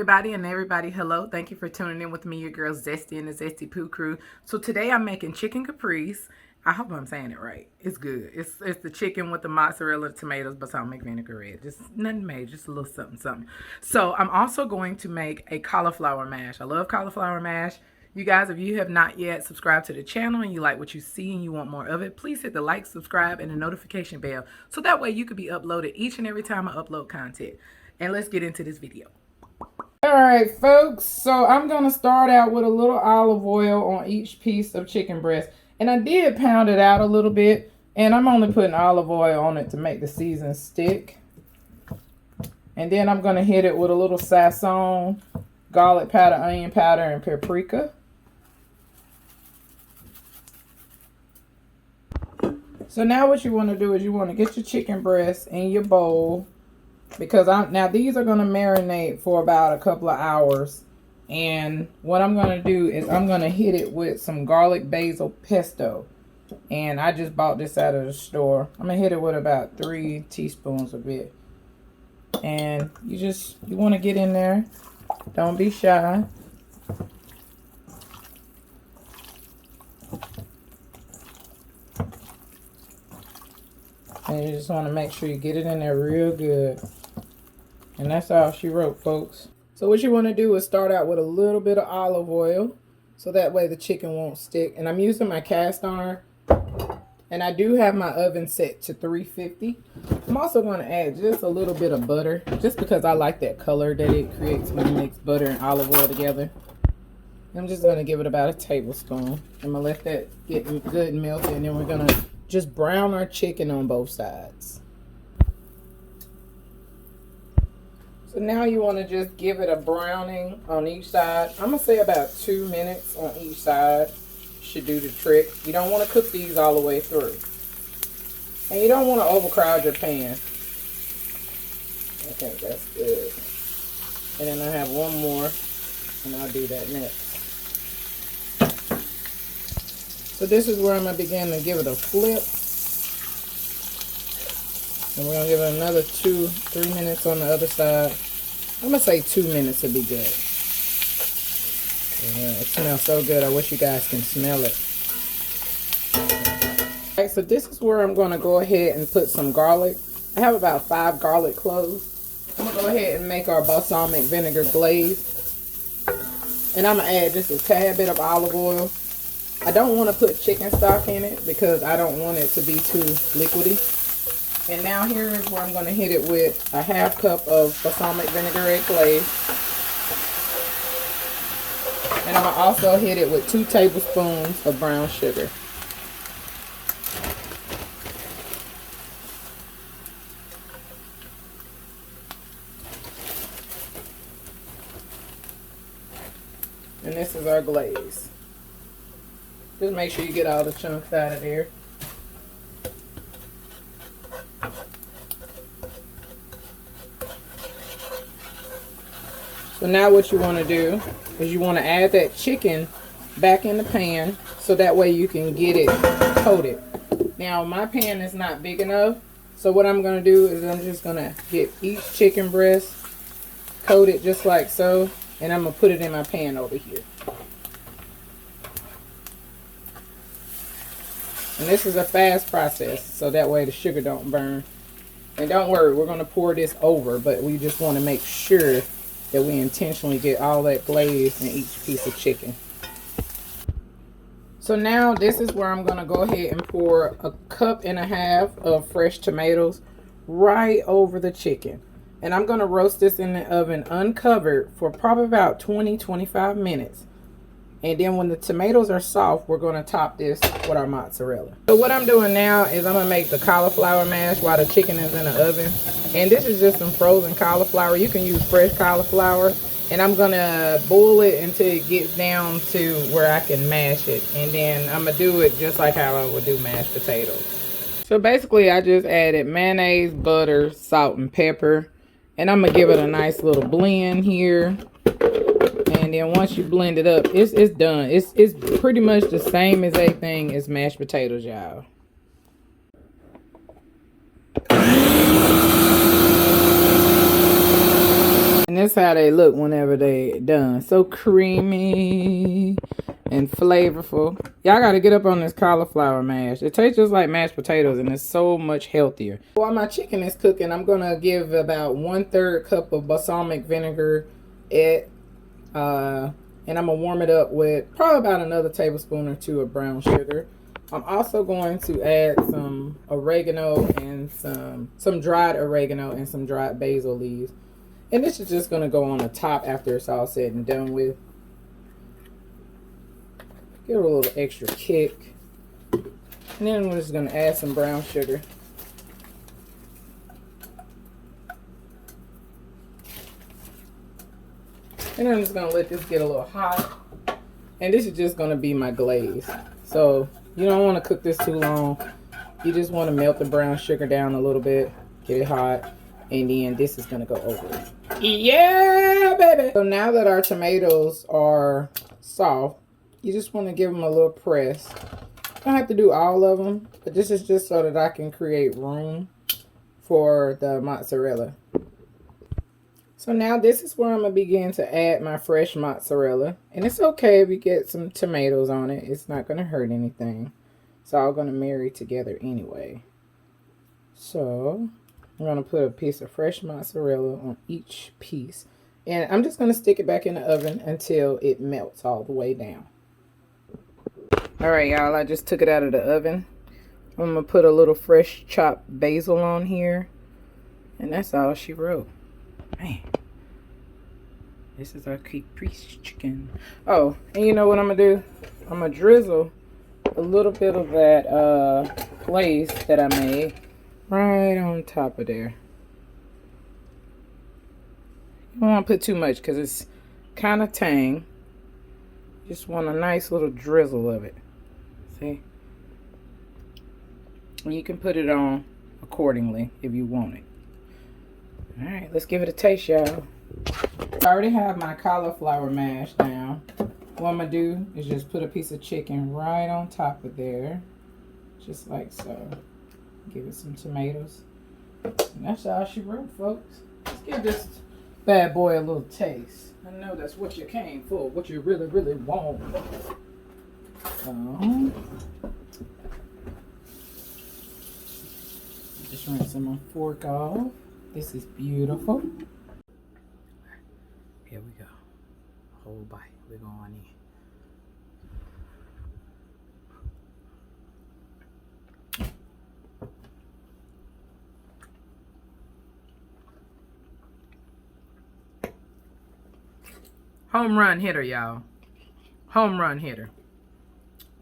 everybody and everybody, hello. Thank you for tuning in with me, your girl Zesty and the Zesty Pooh crew. So today I'm making chicken caprese. I hope I'm saying it right. It's good. It's the chicken with the mozzarella, tomatoes, balsamic, vinegar, just nothing major, just a little something, something. So I'm also going to make a cauliflower mash. I love cauliflower mash. You guys, if you have not yet subscribed to the channel and you like what you see and you want more of it, please hit the like, subscribe, and the notification bell. So that way you could be uploaded each and every time I upload content. And let's get into this video. Alright folks, so I'm going to start out with a little olive oil on each piece of chicken breast. And I did pound it out a little bit. And I'm only putting olive oil on it to make the season stick. And then I'm going to hit it with a little sazon, garlic powder, onion powder, and paprika. So now what you want to do is you want to get your chicken breast in your bowl. Because now these are going to marinate for about a couple of hours. And what I'm going to do is I'm going to hit it with some garlic basil pesto. And I just bought this out of the store. I'm going to hit it with about 3 teaspoons of it. And you want to get in there. Don't be shy. And you just want to make sure you get it in there real good. And that's all she wrote, folks. So what you want to do is start out with a little bit of olive oil. So that way the chicken won't stick. And I'm using my cast iron. And I do have my oven set to 350. I'm also going to add just a little bit of butter. Just because I like that color that it creates when you mix butter and olive oil together. I'm just going to give it about a tablespoon. I'm going to let that get good and melted. And then we're going to just brown our chicken on both sides. So now you want to just give it a browning on each side. I'm going to say about 2 minutes on each side should do the trick. You don't want to cook these all the way through. And you don't want to overcrowd your pan. I think that's good. And then I have one more, and I'll do that next. So this is where I'm going to begin to give it a flip. And we're going to give it another 2-3 minutes on the other side. I'm going to say 2 minutes would be good. Yeah, it smells so good. I wish you guys can smell it. Alright, so this is where I'm going to go ahead and put some garlic. I have about 5 garlic cloves. I'm going to go ahead and make our balsamic vinegar glaze. And I'm going to add just a tad bit of olive oil. I don't want to put chicken stock in it because I don't want it to be too liquidy. And now here is where I'm going to hit it with a ½ cup of balsamic vinaigrette glaze. And I'm going to also hit it with 2 tablespoons of brown sugar. And this is our glaze. Just make sure you get all the chunks out of there. So now what you want to do is you want to add that chicken back in the pan so that way you can get it coated. Now my pan is not big enough, so what I'm going to do is I'm just going to get each chicken breast coated just like so, and I'm going to put it in my pan over here. And this is a fast process, so that way the sugar don't burn. And don't worry, we're going to pour this over, but we just want to make sure that we intentionally get all that glaze in each piece of chicken. So now this is where I'm going to go ahead and pour a 1.5 cups of fresh tomatoes right over the chicken. And I'm going to roast this in the oven uncovered for probably about 20-25 minutes. And then when the tomatoes are soft, we're going to top this with our mozzarella. So what I'm doing now is I'm going to make the cauliflower mash while the chicken is in the oven. And this is just some frozen cauliflower. You can use fresh cauliflower. And I'm going to boil it until it gets down to where I can mash it. And then I'm going to do it just like how I would do mashed potatoes. So basically I just added mayonnaise, butter, salt, and pepper. And I'm going to give it a nice little blend here. And then once you blend it up, it's done. It's pretty much the same exact thing as mashed potatoes, y'all. And that's how they look whenever they done. So creamy and flavorful. Y'all got to get up on this cauliflower mash. It tastes just like mashed potatoes, and it's so much healthier. While my chicken is cooking, I'm going to give about 1/3 cup of balsamic vinegar and I'm going to warm it up with probably about another tablespoon or two of brown sugar. I'm also going to add some oregano and some dried oregano and some dried basil leaves. And this is just going to go on the top after it's all said and done with. Give it a little extra kick. And then we're just going to add some brown sugar. And I'm just going to let this get a little hot. And this is just going to be my glaze. So you don't want to cook this too long. You just want to melt the brown sugar down a little bit. Get it hot. And then this is going to go over it. Yeah, baby. So now that our tomatoes are soft, you just want to give them a little press. You don't have to do all of them, but this is just so that I can create room for the mozzarella. So now this is where I'm going to begin to add my fresh mozzarella. And it's okay if you get some tomatoes on it. It's not going to hurt anything. It's all going to marry together anyway. So I'm going to put a piece of fresh mozzarella on each piece. And I'm just going to stick it back in the oven until it melts all the way down. Alright, y'all, I just took it out of the oven. I'm going to put a little fresh chopped basil on here. And that's all she wrote. Man. This is our caprese chicken. Oh, and you know what I'm going to do? I'm going to drizzle a little bit of that glaze that I made right on top of there. You don't want to put too much because it's kind of tang. Just want a nice little drizzle of it. See? And you can put it on accordingly if you want it. Alright, let's give it a taste, y'all. I already have my cauliflower mash down. What I'm going to do is just put a piece of chicken right on top of there. Just like so. Give it some tomatoes. And that's all she wrote, folks. Let's give this bad boy a little taste. I know that's what you came for, what you really, really want. Just rinsing my fork off. This is beautiful. Here we go. Whole bite. We're going in. Home run hitter, y'all. Home run hitter.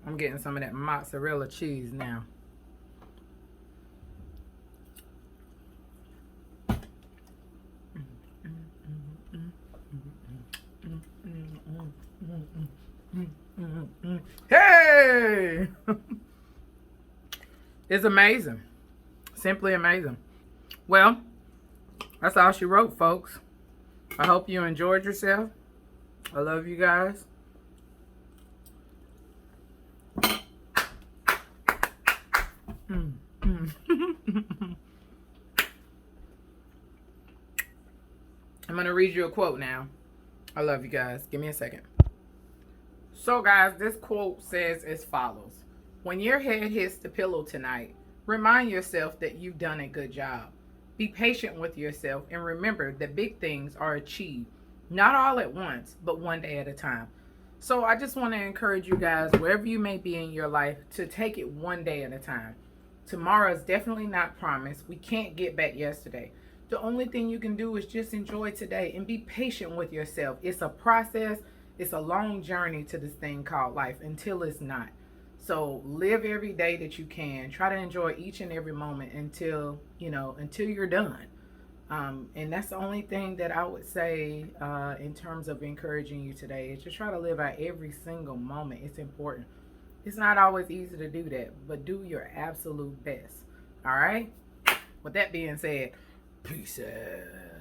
I'm getting some of that mozzarella cheese now. Hey! It's amazing. Simply amazing. Well, that's all she wrote, folks. I hope you enjoyed yourself. I love you guys. I'm going to read you a quote now. I love you guys. Give me a second. So, guys, this quote says as follows. When your head hits the pillow tonight, remind yourself that you've done a good job. Be patient with yourself and remember that big things are achieved. Not all at once, but one day at a time. So I just want to encourage you guys, wherever you may be in your life, to take it one day at a time. Tomorrow is definitely not promised. We can't get back yesterday. The only thing you can do is just enjoy today and be patient with yourself. It's a process. It's a long journey to this thing called life until it's not. So live every day that you can. Try to enjoy each and every moment until you're done. And that's the only thing that I would say in terms of encouraging you today is just try to live out every single moment. It's important. It's not always easy to do that, but do your absolute best. All right? With that being said, peace out.